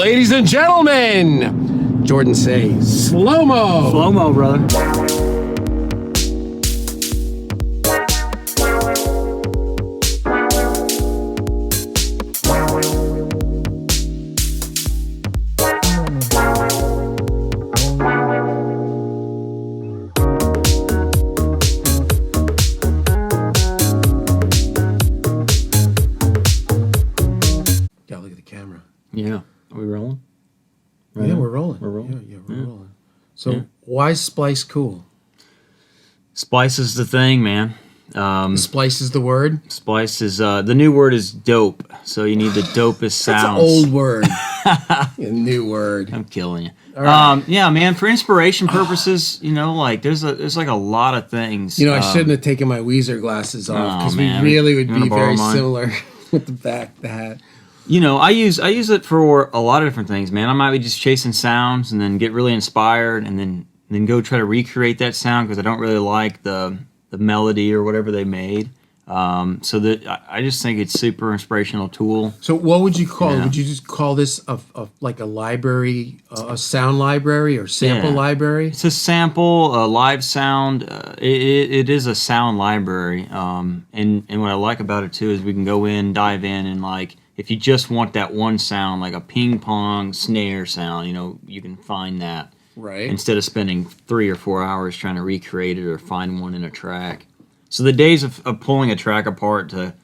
Ladies and gentlemen, Jordan say slow-mo. Slow-mo, brother. Gotta look at the camera. Yeah. Are we rolling? Right. Yeah, we're rolling. We're rolling. Yeah, we're rolling. So why is Splice cool? Splice is the thing, man. Splice is the word? Splice is, the new word is dope. So you need the dopest sounds. That's an old word. A new word. I'm killing you. Right. Yeah, man, for inspiration purposes, you know, like there's like a lot of things. You know, I shouldn't have taken my Weezer glasses off because we man. really would You wanna be borrow very mine? similar with the hat. You know, I use it for a lot of different things, man. I might be just chasing sounds and then get really inspired and then go try to recreate that sound because I don't really like the melody or whatever they made. So that I just think it's super inspirational tool. So what would you call it? Yeah. Would you just call this like a library, a sound library or sample library? It's a sample, a live sound. It is a sound library. And what I like about it too is we can go in, dive in, and like if you just want that one sound, like a ping pong snare sound, you know, you can find that. Right. Instead of spending 3 or 4 hours trying to recreate it or find one in a track. So the days of pulling a track apart to,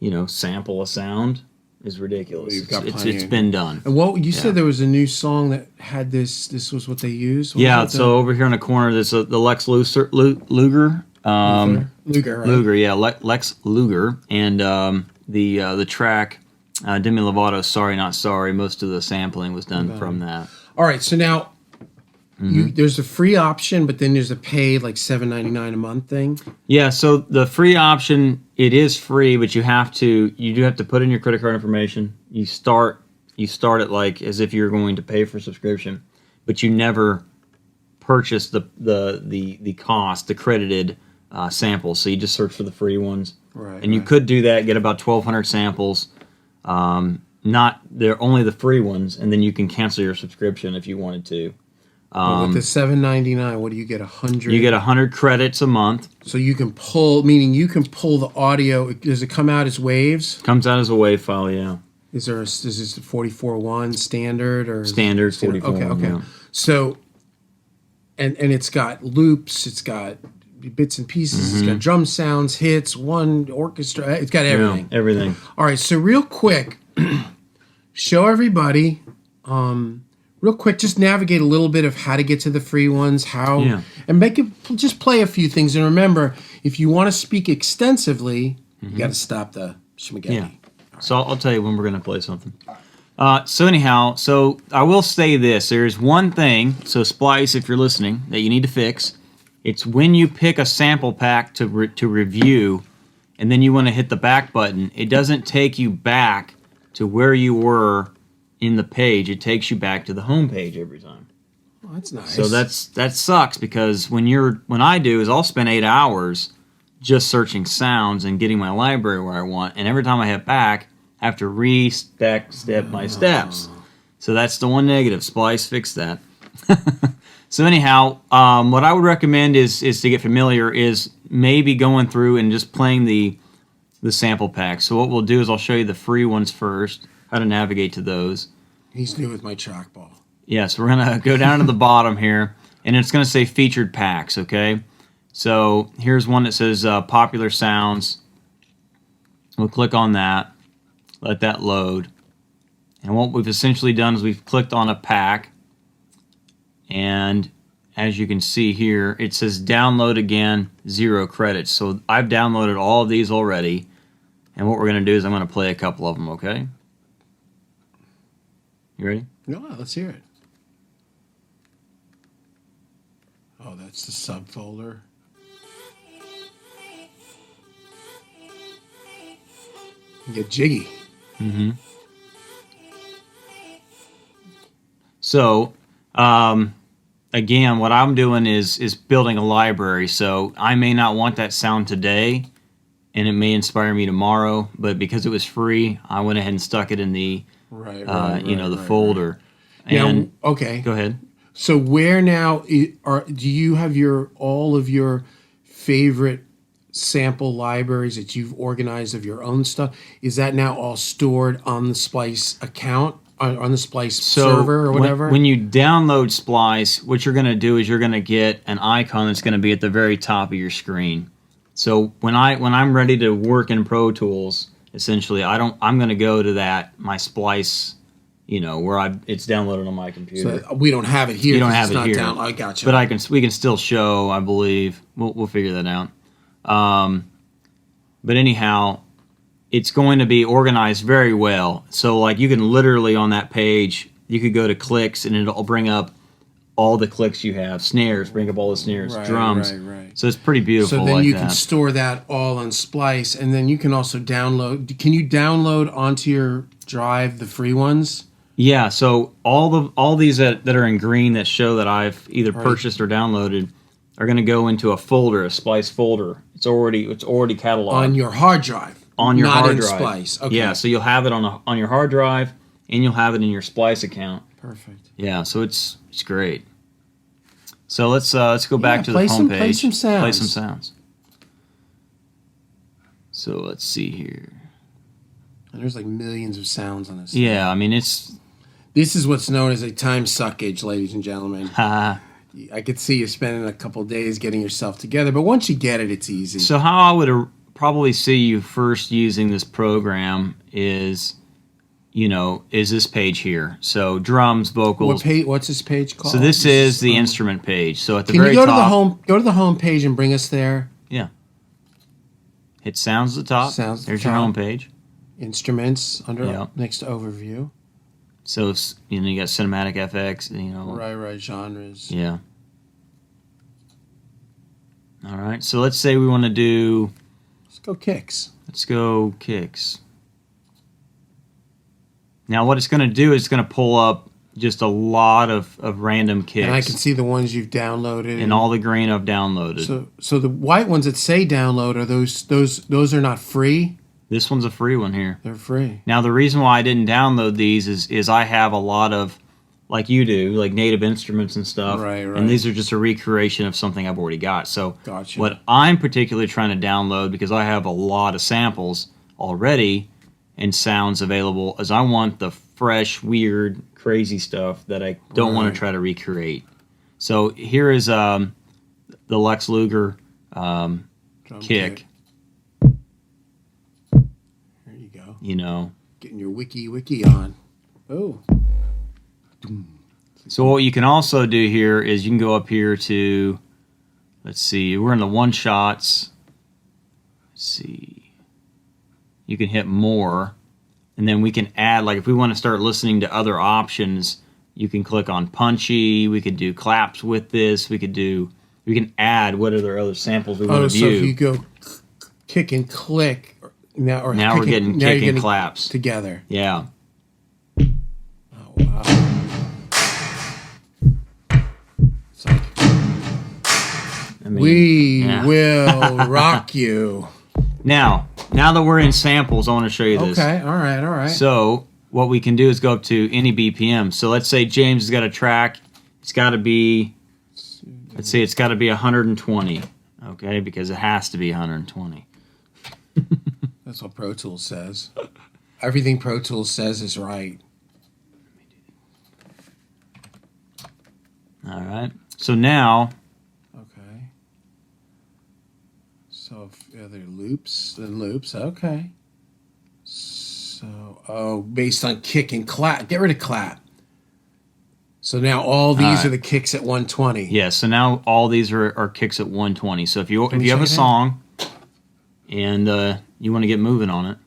you know, sample a sound is ridiculous. It's been done. And what you said there was a new song that had this. This was what they used. What was it? So over here in the corner, there's the Lex Luger. Luger, right? Luger, yeah, Lex Luger, and the track Demi Lovato, Sorry Not Sorry. Most of the sampling was done from that. All right, so now. There's a free option, but then there's a paid like $7.99 a month thing. Yeah, so the free option, it is free, but you do have to put in your credit card information. You start it like as if you're going to pay for subscription, but you never purchase the cost, the credited samples. So you just search for the free ones, right? And you could do that, get about 1,200 samples. They're only the free ones, and then you can cancel your subscription if you wanted to. With the $7.99, what do you get? 100. You get 100 credits a month. So you can pull, meaning you can pull the audio. Does it come out as waves? Comes out as a WAV file, yeah. Is this 44.1 standard or standard 44? Okay. Yeah. So, and it's got loops. It's got bits and pieces. It's got drum sounds, hits, one orchestra. It's got everything. Yeah, everything. All right. So real quick, show everybody. Real quick, just navigate a little bit of how to get to the free ones, and make it just play a few things. And remember, if you want to speak extensively, you got to stop the schmaghetti. Yeah. So I'll tell you when we're going to play something. So anyhow, I will say this: there's one thing. So Splice, if you're listening, that you need to fix. It's when you pick a sample pack to review, and then you want to hit the back button. It doesn't take you back to where you were in the page. It takes you back to the home page every time. Oh, that's nice. So that sucks because when I do is I'll spend 8 hours just searching sounds and getting my library where I want, and every time I hit back, I have to step my steps. So that's the one negative. Splice fixed that. So anyhow, what I would recommend is to get familiar is maybe going through and just playing the sample packs. So what we'll do is I'll show you the free ones first, how to navigate to those. He's new with my trackball. Yeah, so we're going to go down to the bottom here, and it's going to say featured packs, okay? So here's one that says popular sounds. We'll click on that, let that load. And what we've essentially done is we've clicked on a pack, and as you can see here, it says download again, 0 credits. So I've downloaded all of these already, and what we're going to do is I'm going to play a couple of them, okay? You ready? No, let's hear it. Oh, that's the subfolder. You get jiggy. Mm-hmm. So, again, what I'm doing is building a library. So I may not want that sound today, and it may inspire me tomorrow. But because it was free, I went ahead and stuck it in the Right, the folder. And now, okay. Go ahead. So where now do you have all of your favorite sample libraries that you've organized of your own stuff? Is that now all stored on the Splice account, on the Splice server or whatever? When you download Splice, what you're going to do is you're going to get an icon that's going to be at the very top of your screen. So when I'm ready to work in Pro Tools, essentially, I'm going to go to my Splice, where it's downloaded on my computer. So we don't have it here. You don't have it here. I gotcha. But we can still show, I believe. We'll figure that out. But anyhow, it's going to be organized very well. So like you can literally on that page, you could go to clicks and it'll bring up all the clicks you have. Snares, bring up all the snares. Drums. Right. So it's pretty beautiful. So then you can store that all on Splice, and then you can also download. Can you download onto your drive the free ones? Yeah. So all these that are in green that show that I've either purchased or downloaded are going to go into a folder, a Splice folder. It's already cataloged on your hard drive. On your hard drive, not in Splice. Okay. Yeah. So you'll have it on your hard drive, and you'll have it in your Splice account. Perfect. Yeah. So it's great. So let's go back to the homepage. Play some sounds. Play some sounds. So let's see here. And there's like millions of sounds on this. Yeah, I mean this is what's known as a time suckage, ladies and gentlemen. I could see you spending a couple days getting yourself together, but once you get it, it's easy. So how I would probably see you first using this program is this page here. So drums, vocals. What's this page called? So this is the instrument page. So at the very top. Go to the home page and bring us there. Yeah. Hit sounds at the top. There's your home page. Instruments next to overview. So you got cinematic FX. Right genres. Yeah. All right. So let's say we want to do. Let's go kicks. Now what it's going to do is it's going to pull up just a lot of random kicks. And I can see the ones you've downloaded. And all the green I've downloaded. So the white ones that say download, are those are not free? This one's a free one here. They're free. Now the reason why I didn't download these is I have a lot of, like you do, like native instruments and stuff. Right. And these are just a recreation of something I've already got. So gotcha. What I'm particularly trying to download, because I have a lot of samples already and sounds available, is I want the fresh, weird, crazy stuff that I don't want to try to recreate. So here is the Lex Luger kick. There you go. Getting your wiki on. Oh. So what you can also do here is you can go up here to, let's see, we're in the one shots. Let's see. You can hit more, and then we can add, like if we want to start listening to other options, you can click on punchy. We could do claps with this. We can add what other samples we want to view. So if you go kick and click now we're getting kick and claps together. Yeah. Oh wow. It's like we will rock you. Now that we're in samples, I want to show you this. Okay, all right. So what we can do is go up to any BPM. So let's say James has got a track. It's got to be, let's say it's got to be 120, okay? Because it has to be 120. That's what Pro Tools says. Everything Pro Tools says is right. All right. So now. Okay. So if there are loops, then loops. Okay. So, based on kick and clap. Get rid of clap. So now all these are the kicks at 120. Yeah, so now all these are kicks at 120. So if you have a song and you want to get moving on it.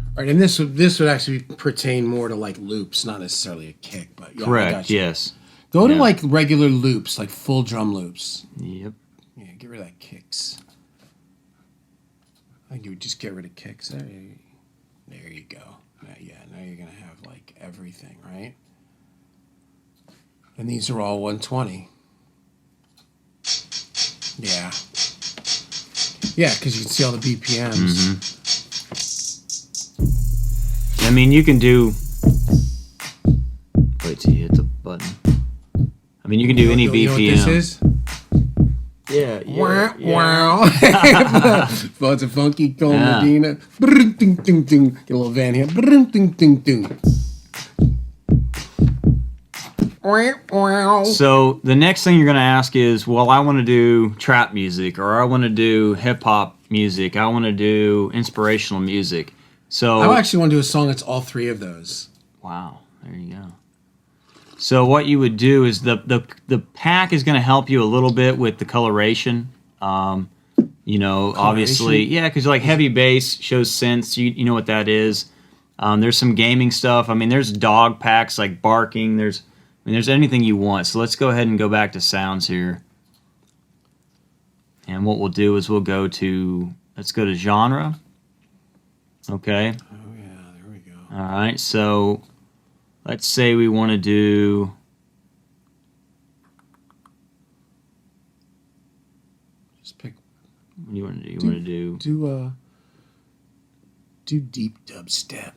All right, and this would actually pertain more to like loops, not necessarily a kick, but correct. Yes. Go to like regular loops, like full drum loops. Yep. Yeah, get rid of that kicks. I think you would just get rid of kicks. There you go. Now you're gonna have like everything, right? And these are all 120. Yeah. Yeah, because you can see all the BPMs. I mean, you can do... Wait till you hit the button. I mean, you can do any BPM. You know what this is? Yeah. Wow. Well, it's a funky Cole Medina. Get a little Van here. So the next thing you're going to ask is, well, I want to do trap music, or I want to do hip hop music. I want to do inspirational music. So I actually want to do a song that's all three of those. Wow, there you go. So what you would do is the pack is going to help you a little bit with the coloration. You know, obviously, yeah, because like heavy bass shows synths. You know what that is. There's some gaming stuff. I mean, there's dog packs like barking. There's anything you want. So let's go ahead and go back to sounds here. And what we'll do is let's go to genre. Okay. Oh yeah, there we go. All right, so let's say we want to do... Just pick... What do you want to do? You want to do deep dubstep.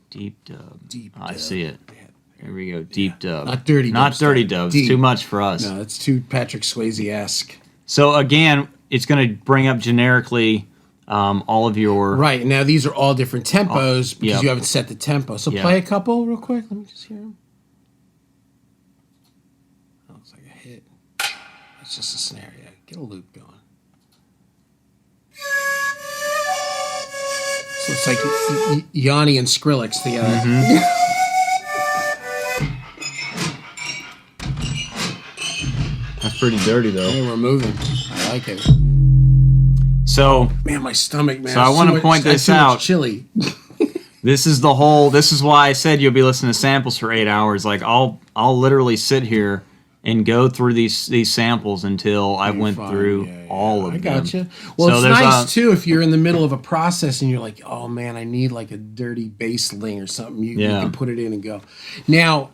Deep dub. Deep dub. I see it. Yeah. Here we go, deep dub. Not dirty Not dubstep. dirty dubs. Deep. Too much for us. No, it's too Patrick Swayze-esque. So again, it's going to bring up generically all of your... Right, now these are all different tempos because yep. you haven't set the tempo. So Yeah. play a couple real quick. Let me just hear them. Oh, it's like a hit. It's just a snare. Yeah, get a loop going. So it's like Yanni and Skrillex together. That's pretty dirty, though. Hey, we're moving. I like it. So... Man, my stomach, man. So I want to point this out. Chili. This is why I said you'll be listening to samples for 8 hours. Like I'll literally sit here and go through these samples until I went through all of them. I gotcha. Well, So it's there's nice too if you're in the middle of a process and you're like, oh man, I need like a dirty bass ling or something. You can put it in and go. Now,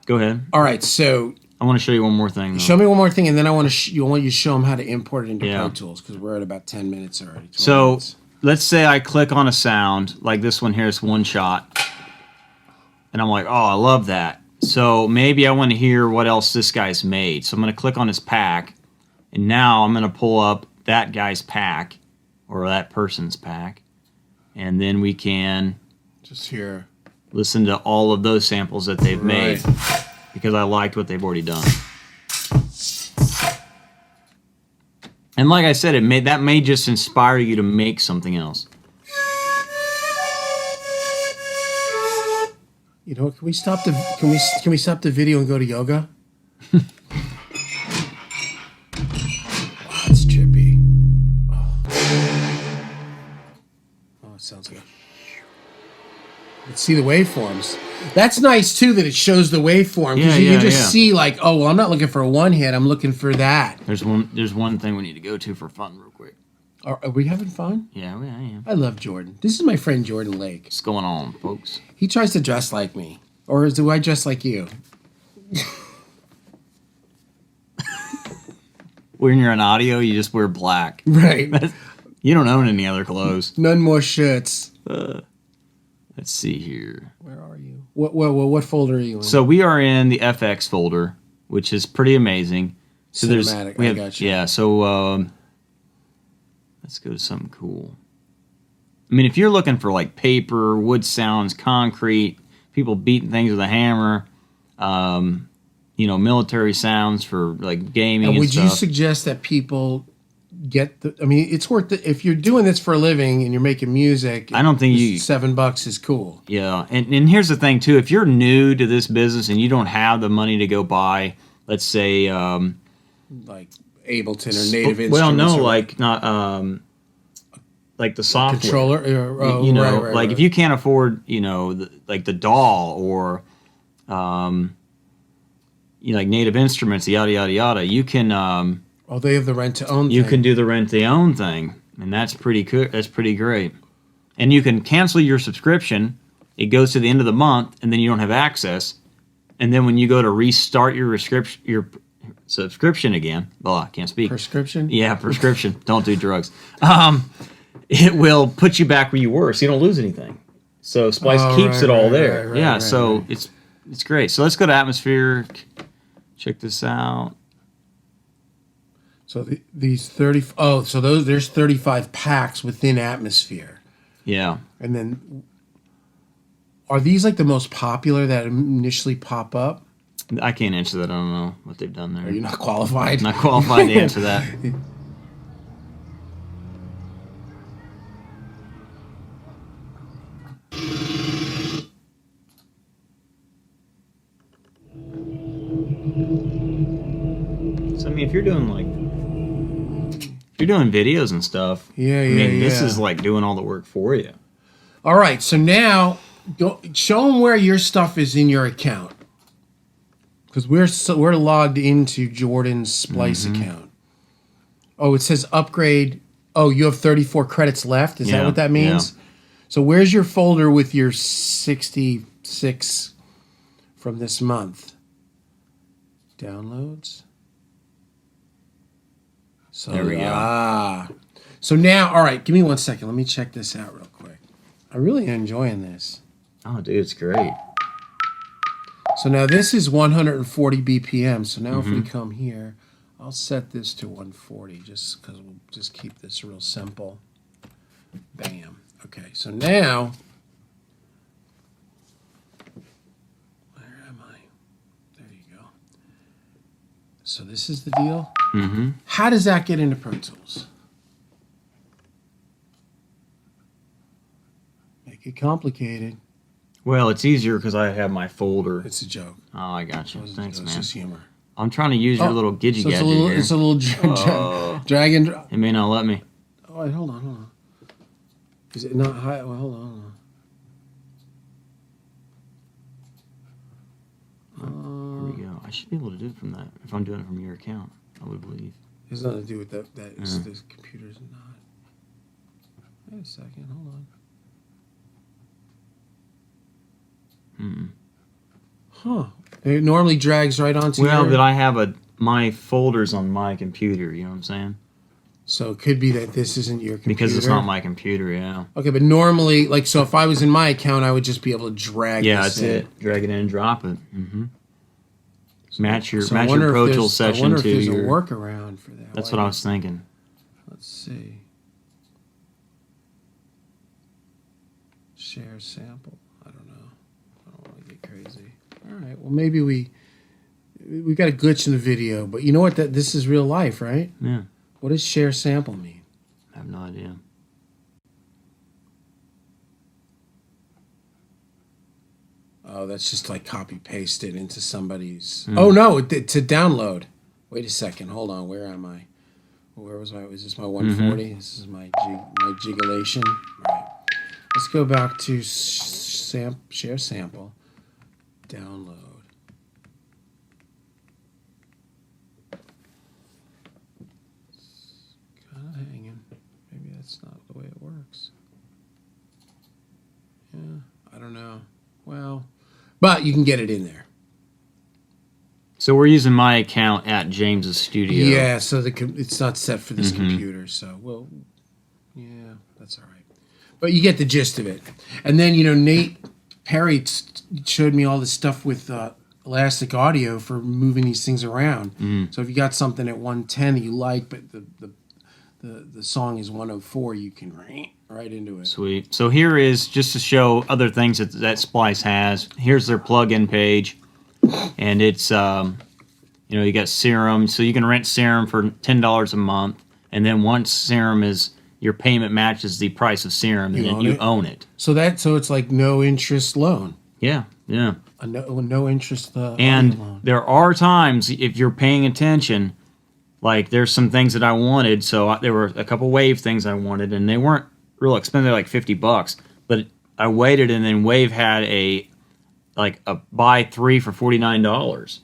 go ahead. All right, so I want to show you one more thing, though. Show me one more thing, and then I want you to show them how to import it into Pro Tools because we're at about 10 minutes already. So minutes. let's say I click on a sound like this one here. It's one shot, and I'm like, oh, I love that. So maybe I want to hear what else this guy's made. So I'm going to click on his pack, and now I'm going to pull up that guy's pack or that person's pack, and then we can just hear listen to all of those samples that they've made. Because I liked what they've already done. And like I said, that may just inspire you to make something else. You know, can we stop the video and go to yoga? Wow, that's trippy. Oh, it sounds like let's see the waveforms. That's nice too that it shows the waveform because you can just see like, oh well, I'm not looking for a one hit. I'm looking for that. There's one thing we need to go to for fun real quick. Are we having fun? Yeah, I am. I love Jordan. This is my friend Jordan Lake. What's going on, folks? He tries to dress like me, or do I dress like you? When you're on audio, you just wear black. Right. You don't own any other clothes. None more shirts. Let's see here. Where are you? What folder are you in? So we are in the FX folder, which is pretty amazing. So Cinematic, I got you. Yeah, so let's go to something cool. I mean, if you're looking for like paper, wood sounds, concrete, people beating things with a hammer, military sounds for like gaming and would stuff. you suggest that people get the... I mean, it's worth it. If you're doing this for a living and you're making music, I don't think $7 is cool. Yeah, and here's the thing, too. If you're new to this business and you don't have the money to go buy, let's say... like Ableton or Native Instruments. Well, no, or like not... like the software. Controller? Right. If you can't afford, the DAW or... like Native Instruments, yada, yada, yada, you can... they have the rent-to-own thing. You can do the rent-to-own thing, and that's pretty good. That's pretty great. And you can cancel your subscription. It goes to the end of the month, and then you don't have access. And then when you go to restart your subscription again. Oh, I can't speak. Prescription? Yeah, prescription. Don't do drugs. It will put you back where you were, so you don't lose anything. So Splice keeps it all there. It's great. So let's go to atmosphere. Check this out. So these 30. Oh, so there's 35 packs within atmosphere. Yeah. And then, are these like the most popular that initially pop up? I can't answer that. I don't know what they've done there. Are you not qualified? Not qualified to answer that. So I mean, if you're doing videos and stuff, this is like doing all the work for you. All right, so now show them where your stuff is in your account, because we're logged into Jordan's Splice account. Oh, it says upgrade. Oh, you have 34 credits left. Is that what that means? Yeah. So where's your folder with your 66 from this month? Downloads. So there we go. So now, all right, give me 1 second. Let me check this out real quick. I'm really enjoying this. Oh, dude, it's great. So now this is 140 BPM. So now if we come here, I'll set this to 140 just because we'll just keep this real simple. Bam. Okay, so now, where am I? There you go. So this is the deal. How does that get into Pro Tools? Make it complicated. Well, it's easier because I have my folder. It's a joke. Oh, I got you. Thanks, man. It's just humor. I'm trying to use your little gadget so gadget here. It's a little drag and drop. It may not let me. Oh, wait, hold on. Is it not high? Well, hold on. Here we go. I should be able to do it from that. If I'm doing it from your account, I would believe. It has nothing to do with that. This computer's not. Wait a second. Hold on. Huh. It normally drags right onto but I have my folders on my computer, you know what I'm saying? So it could be that this isn't your computer. Because it's not my computer, yeah. Okay, but normally, so if I was in my account, I would just be able to drag this in. Yeah, that's it. Drag it in and drop it. Match your Pro Tools session to your... I wonder if there's a workaround for that. That's what I was thinking. Let's see. Share sample. I don't know. I don't want to get crazy. All right. Well, maybe we got a glitch in the video, but you know what? This is real life, right? Yeah. What does share sample mean? I have no idea. Oh, that's just like copy paste it into somebody's. Oh no, to download. Wait a second. Hold on. Where am I? Where was I? Was this my 140? This is my jigulation. All right. Let's go back to share sample. Download. It's kind of hanging. Maybe that's not the way it works. Yeah, I don't know. Well, but you can get it in there. So we're using my account at James's studio. Yeah, so it's not set for this computer. So, well, yeah, that's all right. But you get the gist of it. And then, Nate Perry showed me all this stuff with Elastic Audio for moving these things around. So if you got something at 110 that you like, but the song is 104, you can right into it. Sweet. So here is, just to show other things that Splice has, here's their plugin page. And it's, you got Serum. So you can rent Serum for $10 a month. And then once Serum your payment matches the price of Serum, and then you own it. So it's like no interest loan. Yeah. A no interest and loan. There are times, if you're paying attention, like there's some things that I wanted. So there were a couple Wave things I wanted, and they weren't real expensive, like $50. But I waited, and then Wave had a buy 3 for $49,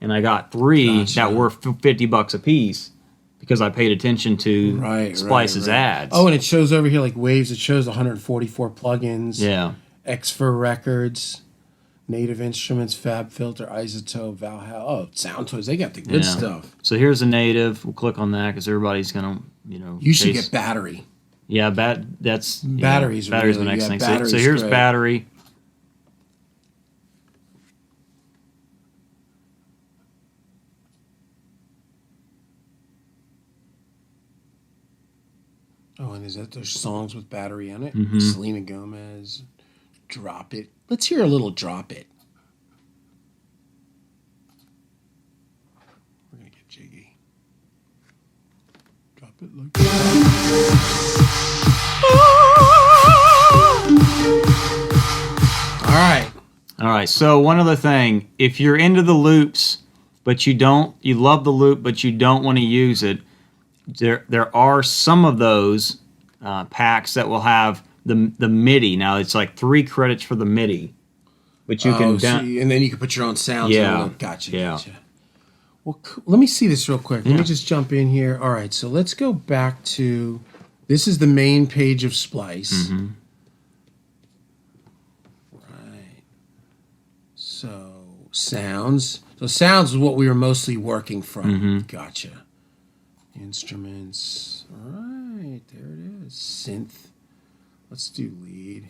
and I got 3 that were $50 a piece because I paid attention to Splice's ads. Oh, and it shows over here like Waves. It shows 144 plugins. Yeah. X for Records. Native Instruments, Fab Filter, Isotope, Valhalla. Oh, Sound Toys. They got the good stuff. So here's a native. We'll click on that because everybody's gonna, You should get battery. Yeah, that's batteries. Battery's really, the next thing. So here's great. battery. Oh, and there's songs with battery on it? Mm-hmm. Selena Gomez, Drop It. Let's hear a little Drop It. We're going to get jiggy. Drop it like that. All right. So one other thing. If you're into the loops, but you love the loop, but you don't want to use it, there are some of those packs that will have the MIDI. Now it's like 3 credits for the MIDI, but you can and then you can put your own sounds. Yeah, gotcha. Well, let me see this real quick. Let me just jump in here. All right, so let's go back to this is the main page of Splice. Mm-hmm. Right. So sounds. So sounds is what we were mostly working from. Mm-hmm. Gotcha. Instruments. All right, there it is. Synth. Let's do lead.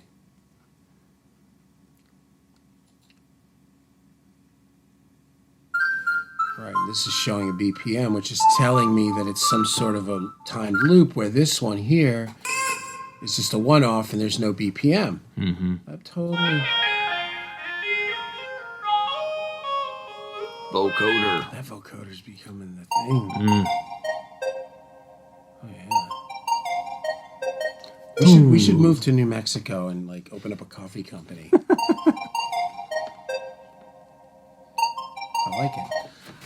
Right, this is showing a BPM, which is telling me that it's some sort of a timed loop, where this one here is just a one-off and there's no BPM. Mm-hmm. That totally... vocoder. That vocoder's becoming the thing. Mm. Oh yeah. We should move to New Mexico and like open up a coffee company. I like it.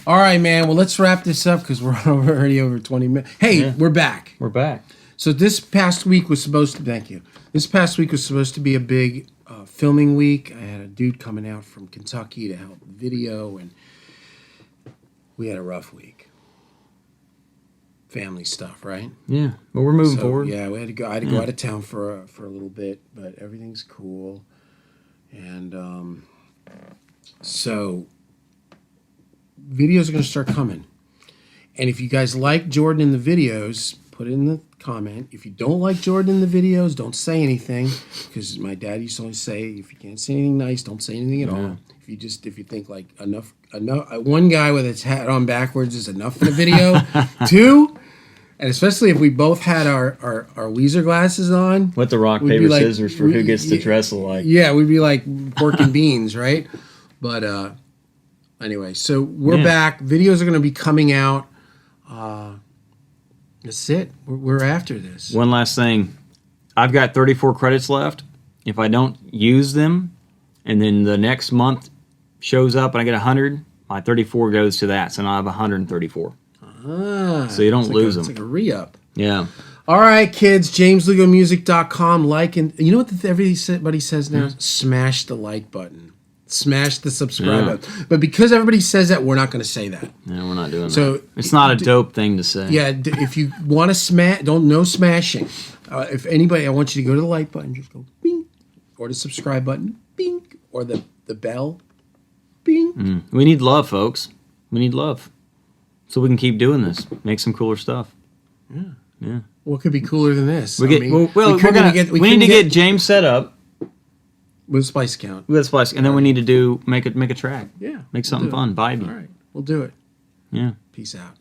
All right, man. Well, let's wrap this up because we're already over 20 minutes. Hey, we're back. We're back. So this past week was supposed to. Thank you. This past week was supposed to be a big filming week. I had a dude coming out from Kentucky to help video, and we had a rough week. Family stuff, right? Yeah, but we're moving forward. Yeah, we had to go. I had to go out of town for a little bit, but everything's cool. And so videos are going to start coming. And if you guys like Jordan in the videos, put it in the comment. If you don't like Jordan in the videos, don't say anything, because my dad used to always say, if you can't say anything nice, don't say anything at all. If you think like enough, one guy with his hat on backwards is enough for the video. 2, and especially if we both had our Weezer glasses on. With the rock, paper, scissors for who gets to dress alike. Yeah, we'd be like pork and beans, right? But anyway, so we're back. Videos are going to be coming out. That's it. We're after this. One last thing. I've got 34 credits left. If I don't use them, and then the next month shows up and I get 100, my 34 goes to that. So now I have 134. So you don't lose them. It's like a re-up. Yeah. All right, kids. JamesLugoMusic.com. Like, and you know what everybody says now? Smash the like button. Smash the subscribe button. But because everybody says that, we're not going to say that. No, we're not doing so that. It's not a dope thing to say. Yeah, if you want to smash, no smashing. If anybody, I want you to go to the like button, just go bing, or the subscribe button, bing, or the bell, bing. We need love, folks. We need love. So we can keep doing this. Make some cooler stuff. Yeah. What could be cooler than this? We need to get James set up with a Splice account. With a Splice, and then we need to make a track. Yeah. Make something fun. Vibe. All right. We'll do it. Yeah. Peace out.